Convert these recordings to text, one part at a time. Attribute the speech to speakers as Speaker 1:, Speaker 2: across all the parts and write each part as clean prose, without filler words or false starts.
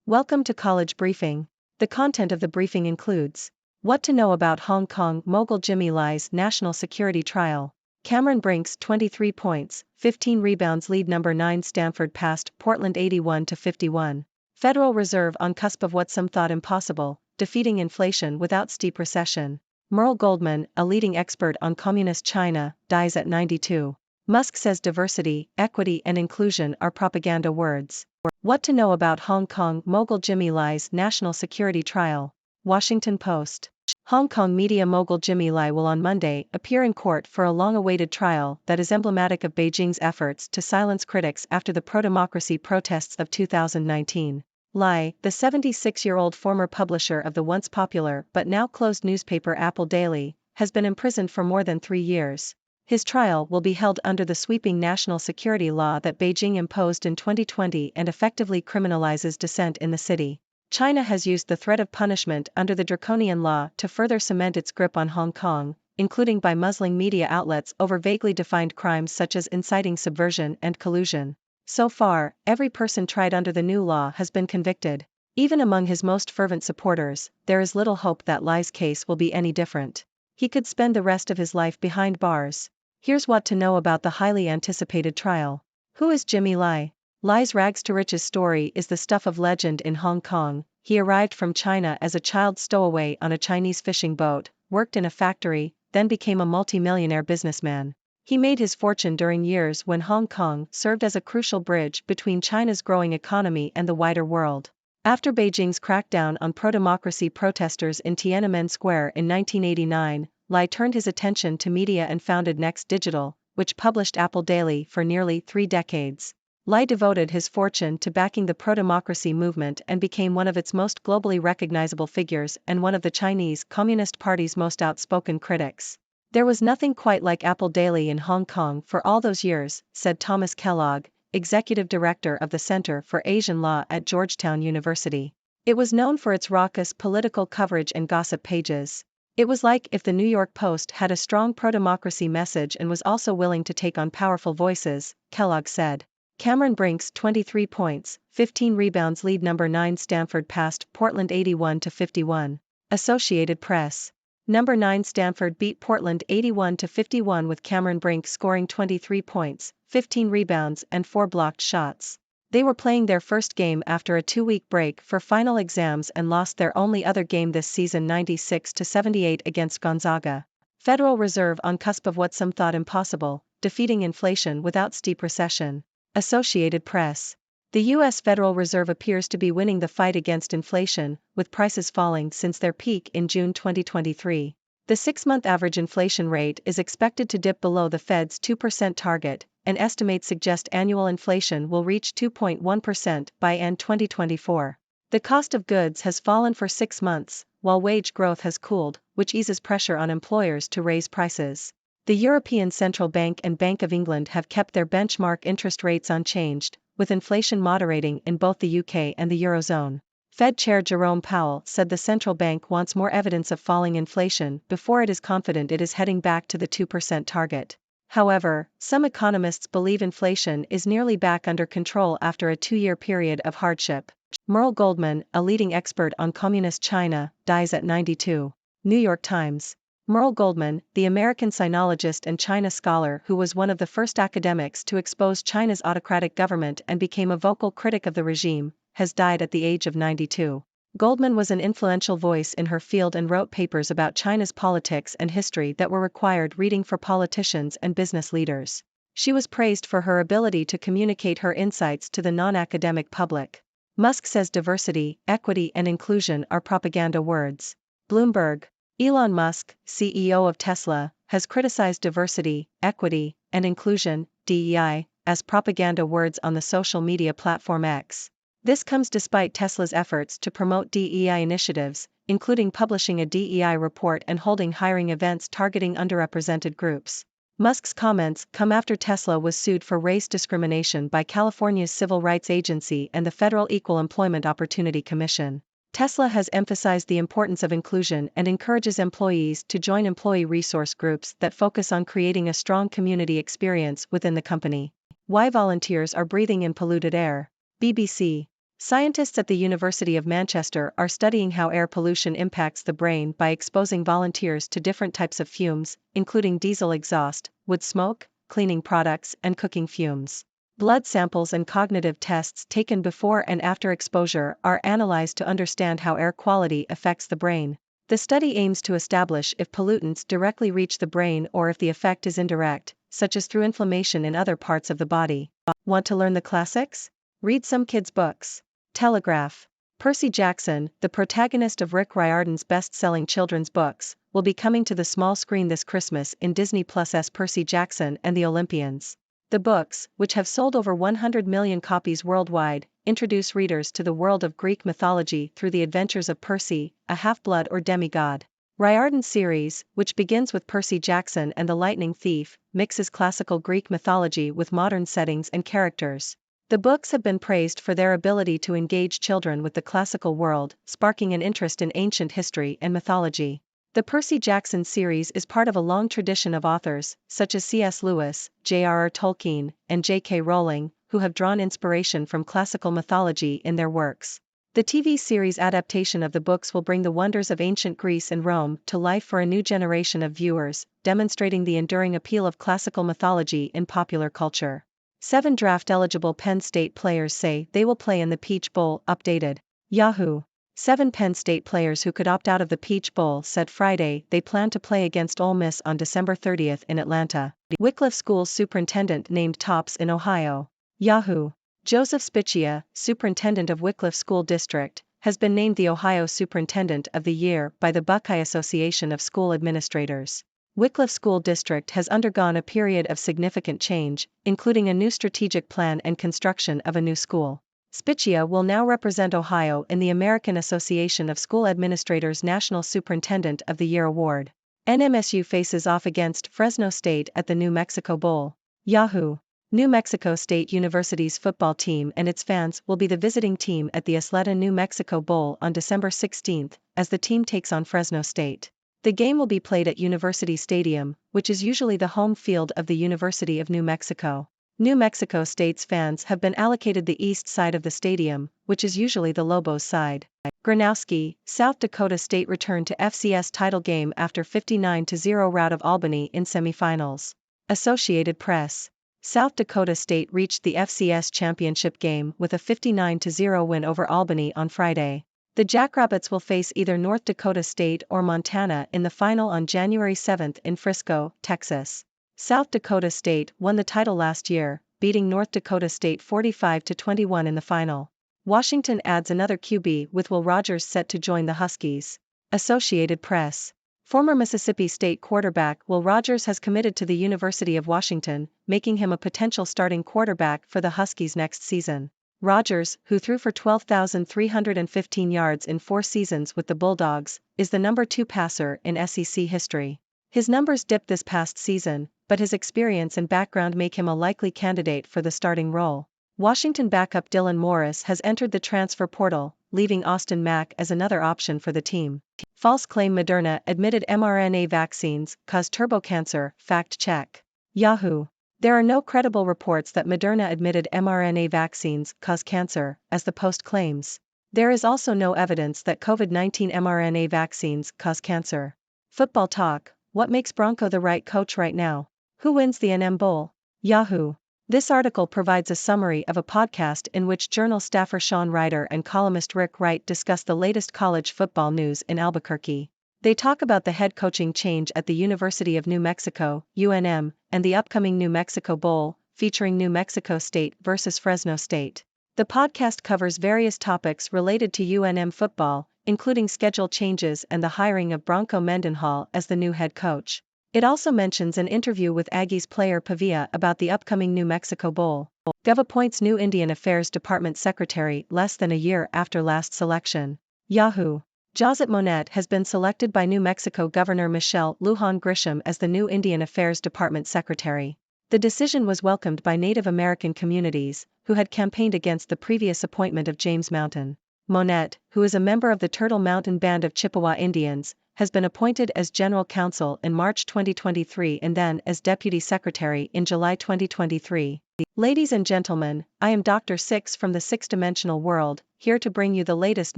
Speaker 1: Welcome to College Briefing. The content of the briefing includes what to know about Hong Kong mogul Jimmy Lai's national security trial. Cameron Brink's 23 points, 15 rebounds lead number 9 Stanford past Portland 81-51. Federal Reserve on cusp of what some thought impossible, defeating inflation without steep recession. Merle Goldman, a leading expert on communist China, dies at 92. Musk says diversity, equity and inclusion are propaganda words. What to know about Hong Kong mogul Jimmy Lai's national security trial. Washington Post. Hong Kong media mogul Jimmy Lai will on Monday appear in court for a long-awaited trial that is emblematic of Beijing's efforts to silence critics after the pro-democracy protests of 2019. Lai, the 76-year-old former publisher of the once popular but now closed newspaper Apple Daily, has been imprisoned for more than 3 years. His trial will be held under the sweeping national security law that Beijing imposed in 2020 and effectively criminalizes dissent in the city. China has used the threat of punishment under the draconian law to further cement its grip on Hong Kong, including by muzzling media outlets over vaguely defined crimes such as inciting subversion and collusion. So far, every person tried under the new law has been convicted. Even among his most fervent supporters, there is little hope that Lai's case will be any different. He could spend the rest of his life behind bars. Here's what to know about the highly anticipated trial. Who is Jimmy Lai? Lai's rags to riches story is the stuff of legend in Hong Kong. He arrived from China as a child stowaway on a Chinese fishing boat, worked in a factory, then became a multi-millionaire businessman. He made his fortune during years when Hong Kong served as a crucial bridge between China's growing economy and the wider world. After Beijing's crackdown on pro-democracy protesters in Tiananmen Square in 1989, Lai turned his attention to media and founded Next Digital, which published Apple Daily for nearly 3 decades. Lai devoted his fortune to backing the pro-democracy movement and became one of its most globally recognizable figures and one of the Chinese Communist Party's most outspoken critics. There was nothing quite like Apple Daily in Hong Kong for all those years, said Thomas Kellogg, executive director of the Center for Asian Law at Georgetown University. It was known for its raucous political coverage and gossip pages. It was like if the New York Post had a strong pro-democracy message and was also willing to take on powerful voices, Kellogg said. Cameron Brink's 23 points, 15 rebounds lead number 9 Stanford past Portland 81-51. Associated Press. Number 9 Stanford beat Portland 81-51 with Cameron Brink scoring 23 points, 15 rebounds and 4 blocked shots. They were playing their first game after a 2-week break for final exams and lost their only other game this season 96-78 against Gonzaga. Federal Reserve on cusp of what some thought impossible, defeating inflation without steep recession. Associated Press. The U.S. Federal Reserve appears to be winning the fight against inflation, with prices falling since their peak in June 2023. The 6-month average inflation rate is expected to dip below the Fed's 2% target, and estimates suggest annual inflation will reach 2.1% by end 2024. The cost of goods has fallen for 6 months, while wage growth has cooled, which eases pressure on employers to raise prices. The European Central Bank and Bank of England have kept their benchmark interest rates unchanged, with inflation moderating in both the UK and the Eurozone. Fed Chair Jerome Powell said the central bank wants more evidence of falling inflation before it is confident it is heading back to the 2% target. However, some economists believe inflation is nearly back under control after a 2-year period of hardship. Merle Goldman, a leading expert on communist China, dies at 92. New York Times. Merle Goldman, the American sinologist and China scholar who was one of the first academics to expose China's autocratic government and became a vocal critic of the regime, has died at the age of 92. Goldman was an influential voice in her field and wrote papers about China's politics and history that were required reading for politicians and business leaders. She was praised for her ability to communicate her insights to the non-academic public. Musk says diversity, equity and inclusion are propaganda words. Bloomberg. Elon Musk, CEO of Tesla, has criticized diversity, equity, and inclusion, DEI, as propaganda words on the social media platform X. This comes despite Tesla's efforts to promote DEI initiatives, including publishing a DEI report and holding hiring events targeting underrepresented groups. Musk's comments come after Tesla was sued for race discrimination by California's Civil Rights Agency and the Federal Equal Employment Opportunity Commission. Tesla has emphasized the importance of inclusion and encourages employees to join employee resource groups that focus on creating a strong community experience within the company. Why volunteers are breathing in polluted air. BBC. Scientists at the University of Manchester are studying how air pollution impacts the brain by exposing volunteers to different types of fumes, including diesel exhaust, wood smoke, cleaning products, and cooking fumes. Blood samples and cognitive tests taken before and after exposure are analyzed to understand how air quality affects the brain. The study aims to establish if pollutants directly reach the brain or if the effect is indirect, such as through inflammation in other parts of the body. Want to learn the classics? Read some kids' books. Telegraph. Percy Jackson, the protagonist of Rick Riordan's best-selling children's books, will be coming to the small screen this Christmas in Disney Plus's Percy Jackson and the Olympians. The books, which have sold over 100 million copies worldwide, introduce readers to the world of Greek mythology through the adventures of Percy, a half-blood or demigod. Riordan's series, which begins with Percy Jackson and the Lightning Thief, mixes classical Greek mythology with modern settings and characters. The books have been praised for their ability to engage children with the classical world, sparking an interest in ancient history and mythology. The Percy Jackson series is part of a long tradition of authors, such as C.S. Lewis, J.R.R. Tolkien, and J.K. Rowling, who have drawn inspiration from classical mythology in their works. The TV series adaptation of the books will bring the wonders of ancient Greece and Rome to life for a new generation of viewers, demonstrating the enduring appeal of classical mythology in popular culture. 7 draft-eligible Penn State players say they will play in the Peach Bowl. Updated. Yahoo! 7 Penn State players who could opt out of the Peach Bowl said Friday they plan to play against Ole Miss on December 30 in Atlanta. Wycliffe School's superintendent named tops in Ohio. Yahoo! Joseph Spicia, superintendent of Wycliffe School District, has been named the Ohio Superintendent of the Year by the Buckeye Association of School Administrators. Wycliffe School District has undergone a period of significant change, including a new strategic plan and construction of a new school. Spicia will now represent Ohio in the American Association of School Administrators National Superintendent of the Year Award. NMSU faces off against Fresno State at the New Mexico Bowl. Yahoo! New Mexico State University's football team and its fans will be the visiting team at the Isleta New Mexico Bowl on December 16, as the team takes on Fresno State. The game will be played at University Stadium, which is usually the home field of the University of New Mexico. New Mexico State's fans have been allocated the east side of the stadium, which is usually the Lobos side. Gronowski, South Dakota State returned to FCS title game after 59-0 rout of Albany in semifinals. Associated Press. South Dakota State reached the FCS championship game with a 59-0 win over Albany on Friday. The Jackrabbits will face either North Dakota State or Montana in the final on January 7 in Frisco, Texas. South Dakota State won the title last year, beating North Dakota State 45-21 in the final. Washington adds another QB with Will Rogers set to join the Huskies. Associated Press. Former Mississippi State quarterback Will Rogers has committed to the University of Washington, making him a potential starting quarterback for the Huskies next season. Rogers, who threw for 12,315 yards in 4 seasons with the Bulldogs, is the number 2 passer in SEC history. His numbers dipped this past season, but his experience and background make him a likely candidate for the starting role. Washington backup Dylan Morris has entered the transfer portal, leaving Austin Mack as another option for the team. False claim Moderna admitted mRNA vaccines cause turbo cancer. Fact check. Yahoo! There are no credible reports that Moderna admitted mRNA vaccines cause cancer, as the Post claims. There is also no evidence that COVID-19 mRNA vaccines cause cancer. Football talk. What makes Bronco the right coach right now? Who wins the NM Bowl? Yahoo! This article provides a summary of a podcast in which Journal staffer Sean Ryder and columnist Rick Wright discuss the latest college football news in Albuquerque. They talk about the head coaching change at the University of New Mexico, UNM, and the upcoming New Mexico Bowl, featuring New Mexico State versus Fresno State. The podcast covers various topics related to UNM football, including schedule changes and the hiring of Bronco Mendenhall as the new head coach. It also mentions an interview with Aggies player Pavia about the upcoming New Mexico Bowl. Gov appoints new Indian Affairs Department secretary less than a year after last selection. Yahoo! Josette Monette has been selected by New Mexico Governor Michelle Lujan Grisham as the new Indian Affairs Department secretary. The decision was welcomed by Native American communities, who had campaigned against the previous appointment of James Mountain. Monette, who is a member of the Turtle Mountain Band of Chippewa Indians, has been appointed as General Counsel in March 2023 and then as Deputy Secretary in July 2023. Ladies and gentlemen, I am Dr. Six from the six-dimensional world, here to bring you the latest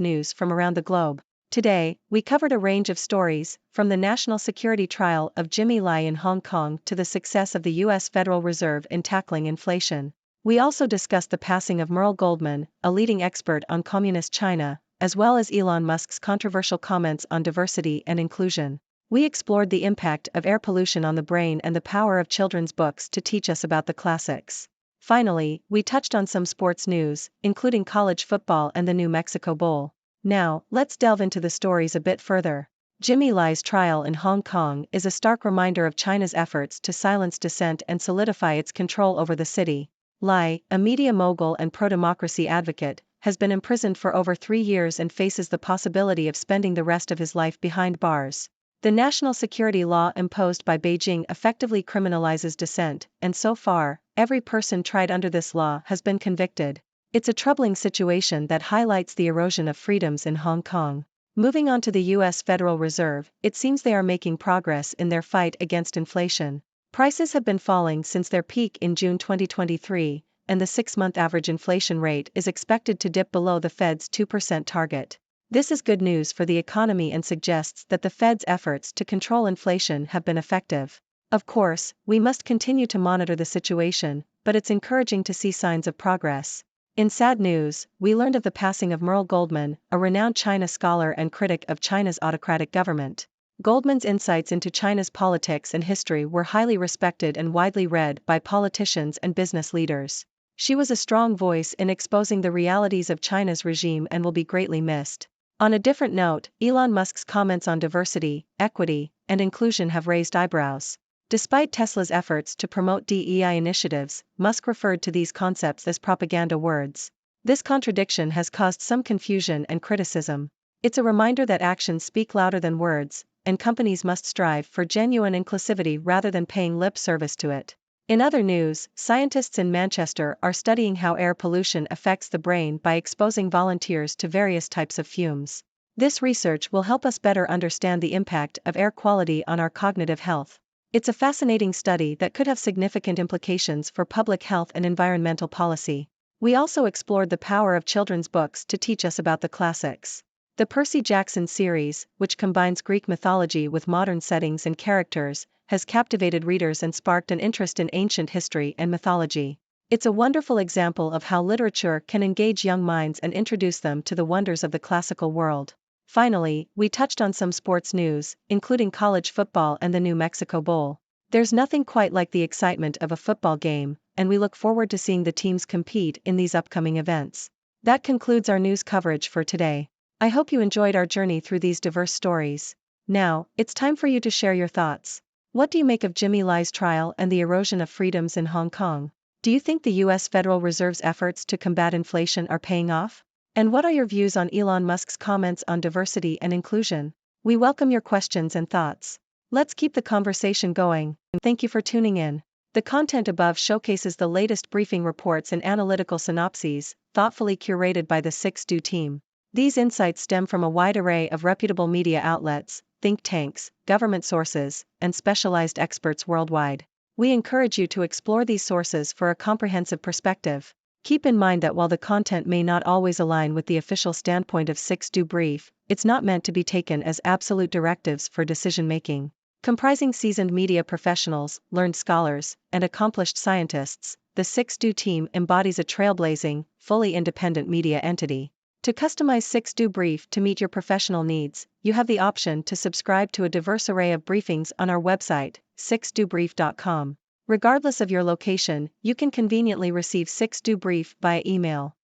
Speaker 1: news from around the globe. Today, we covered a range of stories, from the national security trial of Jimmy Lai in Hong Kong to the success of the U.S. Federal Reserve in tackling inflation. We also discussed the passing of Merle Goldman, a leading expert on communist China, as well as Elon Musk's controversial comments on diversity and inclusion. We explored the impact of air pollution on the brain and the power of children's books to teach us about the classics. Finally, we touched on some sports news, including college football and the New Mexico Bowl. Now, let's delve into the stories a bit further. Jimmy Lai's trial in Hong Kong is a stark reminder of China's efforts to silence dissent and solidify its control over the city. Lai, a media mogul and pro-democracy advocate, has been imprisoned for over 3 years and faces the possibility of spending the rest of his life behind bars. The national security law imposed by Beijing effectively criminalizes dissent, and so far, every person tried under this law has been convicted. It's a troubling situation that highlights the erosion of freedoms in Hong Kong. Moving on to the U.S. Federal Reserve, it seems they are making progress in their fight against inflation. Prices have been falling since their peak in June 2023, and the 6-month average inflation rate is expected to dip below the Fed's 2% target. This is good news for the economy and suggests that the Fed's efforts to control inflation have been effective. Of course, we must continue to monitor the situation, but it's encouraging to see signs of progress. In sad news, we learned of the passing of Merle Goldman, a renowned China scholar and critic of China's autocratic government. Goldman's insights into China's politics and history were highly respected and widely read by politicians and business leaders. She was a strong voice in exposing the realities of China's regime and will be greatly missed. On a different note, Elon Musk's comments on diversity, equity, and inclusion have raised eyebrows. Despite Tesla's efforts to promote DEI initiatives, Musk referred to these concepts as propaganda words. This contradiction has caused some confusion and criticism. It's a reminder that actions speak louder than words, and companies must strive for genuine inclusivity rather than paying lip service to it. In other news, scientists in Manchester are studying how air pollution affects the brain by exposing volunteers to various types of fumes. This research will help us better understand the impact of air quality on our cognitive health. It's a fascinating study that could have significant implications for public health and environmental policy. We also explored the power of children's books to teach us about the classics. The Percy Jackson series, which combines Greek mythology with modern settings and characters, has captivated readers and sparked an interest in ancient history and mythology. It's a wonderful example of how literature can engage young minds and introduce them to the wonders of the classical world. Finally, we touched on some sports news, including college football and the New Mexico Bowl. There's nothing quite like the excitement of a football game, and we look forward to seeing the teams compete in these upcoming events. That concludes our news coverage for today. I hope you enjoyed our journey through these diverse stories. Now, it's time for you to share your thoughts. What do you make of Jimmy Lai's trial and the erosion of freedoms in Hong Kong? Do you think the U.S. Federal Reserve's efforts to combat inflation are paying off? And what are your views on Elon Musk's comments on diversity and inclusion? We welcome your questions and thoughts. Let's keep the conversation going. Thank you for tuning in. The content above showcases the latest briefing reports and analytical synopses, thoughtfully curated by the 6Do team. These insights stem from a wide array of reputable media outlets, think tanks, government sources, and specialized experts worldwide. We encourage you to explore these sources for a comprehensive perspective. Keep in mind that while the content may not always align with the official standpoint of 6Do Brief, it's not meant to be taken as absolute directives for decision-making. Comprising seasoned media professionals, learned scholars, and accomplished scientists, the 6Do team embodies a trailblazing, fully independent media entity. To customize 6Do Brief to meet your professional needs, you have the option to subscribe to a diverse array of briefings on our website, 6dobrief.com. Regardless of your location, you can conveniently receive 6Do Brief via email.